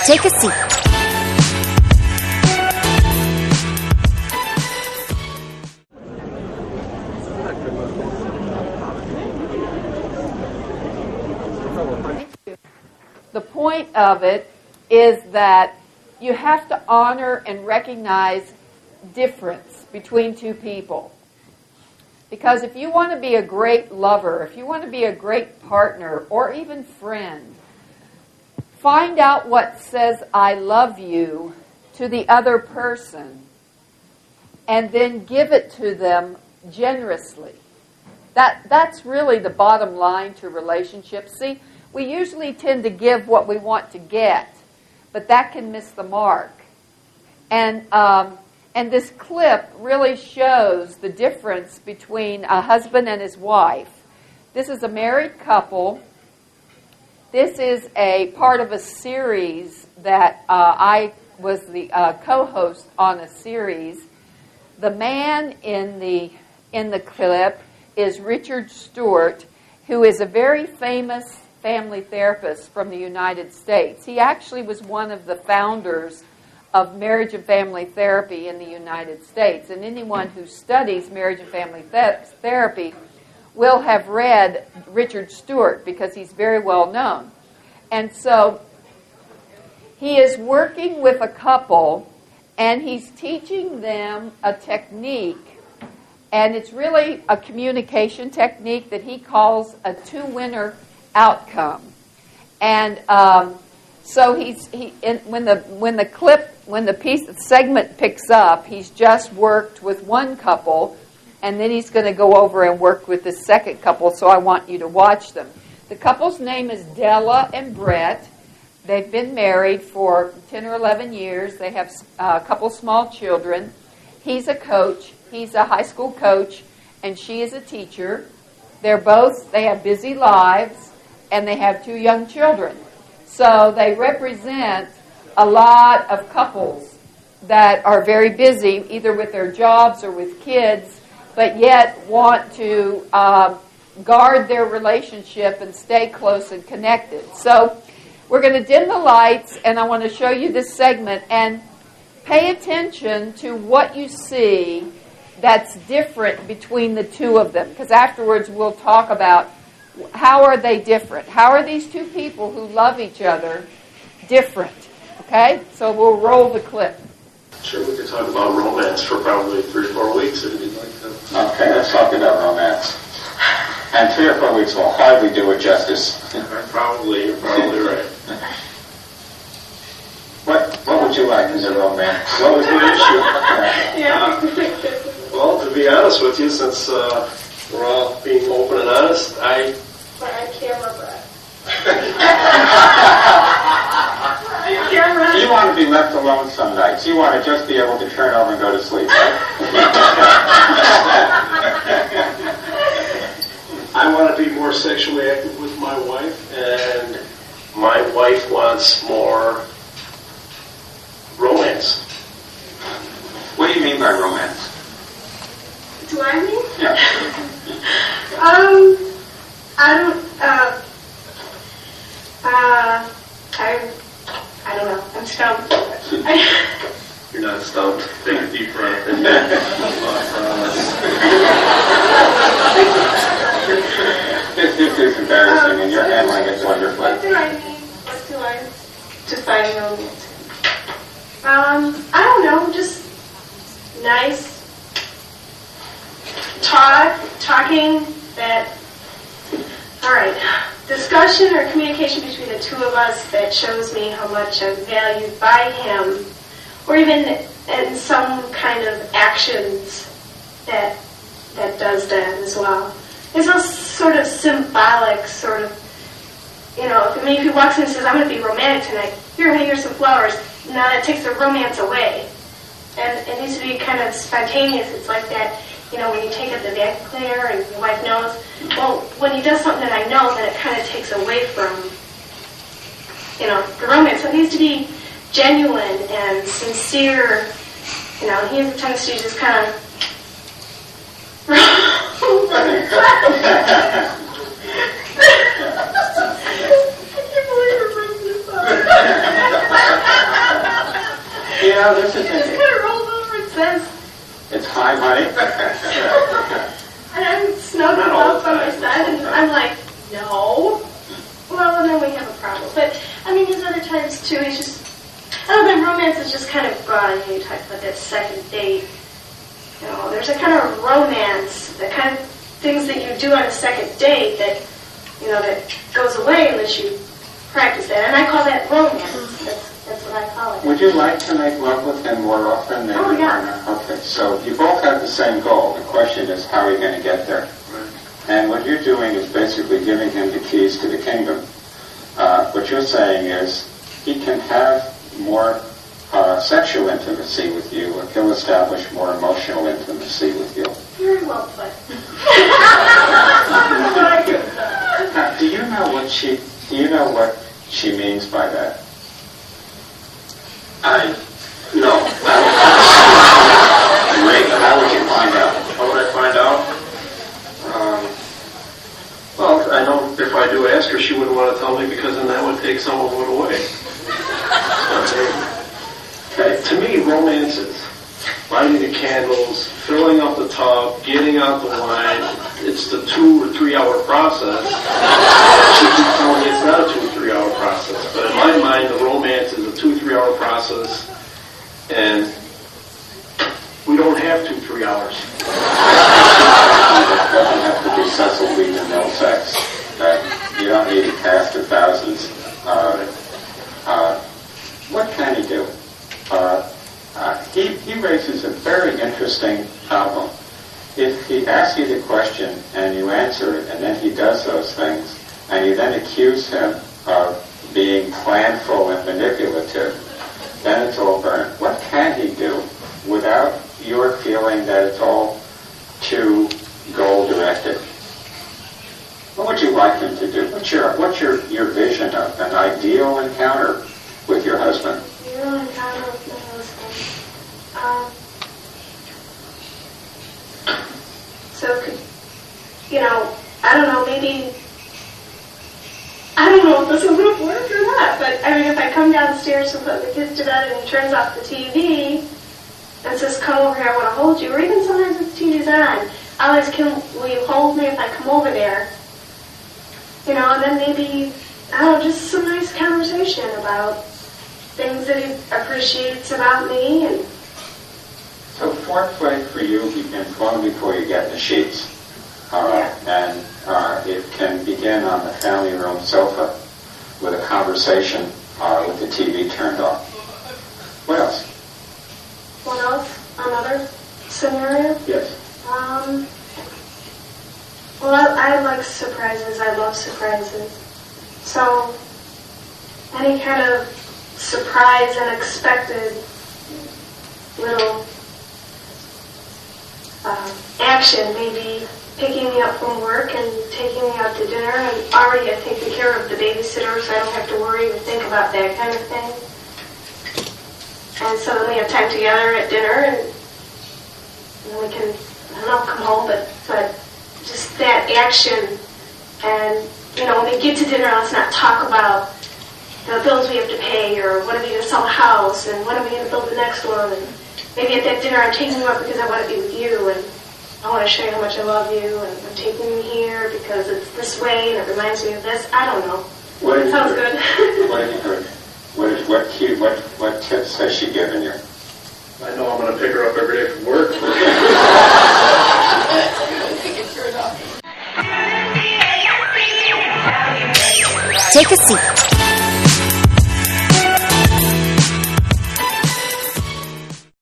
Take a seat. The point of it is that you have to honor and recognize difference between two people. Because if you want to be a great lover, if you want to be a great partner, or even friend, find out what says I love you to the other person and then give it to them generously. That's really the bottom line to relationships. See, we usually tend to give what we want to get, but that can miss the mark. And this clip really shows the difference between a husband and his wife. This is a married couple. This is a part of a series that I was the co-host on a series. The man in the clip is Richard Stewart, who is a very famous family therapist from the United States. He actually was one of the founders of marriage and family therapy in the United States. And anyone who studies marriage and family therapy will have read Richard Stewart because he's very well known. And so he is working with a couple and he's teaching them a technique. And it's really a communication technique that he calls a two-winner outcome. And so when the segment picks up, he's just worked with one couple, and then he's going to go over and work with the second couple. So I want you to watch them. The couple's name is Della and Brett. They've been married for 10 or 11 years. They have a couple small children. He's a coach. He's a high school coach, and she is a teacher. They have busy lives, and they have 2 young children. So they represent a lot of couples that are very busy, either with their jobs or with kids, but yet want to guard their relationship and stay close and connected. So we're going to dim the lights, and I want to show you this segment, and pay attention to what you see that's different between the two of them, because afterwards we'll talk about how are they different. How are these two people who love each other different? Okay? So we'll roll the clip. Sure, we could talk about romance for probably 3 or 4 weeks if you'd like to. Okay, let's talk about romance. And 3 or 4 weeks will hardly do it justice. You're probably right. What would you like in the romance? What was the issue? Well, to be honest with you, since we're all being open and honest, But I can't remember it. You want to be left alone some nights. You want to just be able to turn over and go to sleep, right? I want to be more sexually active with my wife, and my wife wants more romance. What do you mean by romance? Do I mean? Yeah. I don't know. I'm stumped. You're not stumped. Take a deep breath. This is embarrassing, and you're handling it wonderfully. What do I mean? What do I define romance? I don't know. Just nice talking that. All right. Discussion or communication between the two of us that shows me how much I'm valued by him, or even in some kind of actions that does that as well. It's a sort of symbolic sort of, if he walks in and says, I'm going to be romantic tonight, here's some flowers, now that takes the romance away. And it needs to be kind of spontaneous. It's like that, when you take up the vacuum cleaner and your wife knows, well, when he does something that I know, then it kind of takes away from, the romance. So it needs to be genuine and sincere. He has a tendency to just kind of I can't believe we're bringing this up. No, this is Just kind of rolls over and says, it's hi, honey. and I'm snuggled up on my side, and I'm like, no. Well, and then we have a problem. But, I mean, there's other times, too, he's just, I don't know, romance is just kind of broad. You talk about that second date. You know, there's a kind of romance, the kind of things that you do on a second date that, you know, that goes away unless you practice that. And I call that romance. That's what I call it. Would you like to make love with him more often than you are now? Okay, so you both have the same goal. The question is, how are you going to get there? And what you're doing is basically giving him the keys to the kingdom. What you're saying is, he can have more sexual intimacy with you, or he'll establish more emotional intimacy with you. Very well put. Do you know what she means by that? No. Great. How would you find out? How would I find out? Well, I know if I do ask her, she wouldn't want to tell me because then that would take some of it away. Okay. To me, romance is lighting the candles, filling up the tub, getting out the wine. It's the 2 or 3 hour process. She keeps telling me it's not a 2 or 3 hour process. But in my mind, the romance is a 2 or 3 hour process. And we don't have 2 or 3 hours. It doesn't have to be Cecil B. DeMille sex. You don't need a cast of thousands. What can he do? He raises a very interesting problem. If he asks you the question and you answer it, and then he does those things, and you then accuse him of being planful and manipulative, then it's all burnt. What can he do without your feeling that it's all too goal-directed? What would you like him to do? What's your vision of an ideal encounter with your husband? Ideal encounter with my husband. So, you know, I don't know, maybe, I don't know if this is going to work or not, but I mean, if I come downstairs to put the kids to bed and he turns off the TV and says, come over here, I want to hold you, or even sometimes if the TV's on, I'll ask him, will you hold me if I come over there? You know, and then maybe, I don't know, just some nice conversation about things that he appreciates about me. And so foreplay for you begins long before you get in the sheets. And it can begin on the family room sofa with a conversation with the TV turned off. What else? What else? Another scenario? Yes. Well, I like surprises. I love surprises. So, any kind of surprise, unexpected little action, maybe picking me up from work and taking me out to dinner, and already I've taken care of the babysitter, so I don't have to worry or think about that kind of thing. And so then we have time together at dinner, and then we can, I don't know, come home, but just that action. And, you know, when we get to dinner, let's not talk about the bills we have to pay, or when are we going to sell a house, and when are we going to build the next one. And maybe at that dinner I'm taking you up because I want to be with you, and I want to show you how much I love you, and I'm taking you here because it's this way, and it reminds me of this. I don't know. It sounds good. What have you heard? What tips has she given you? I know I'm going to pick her up every day from work. Take a seat.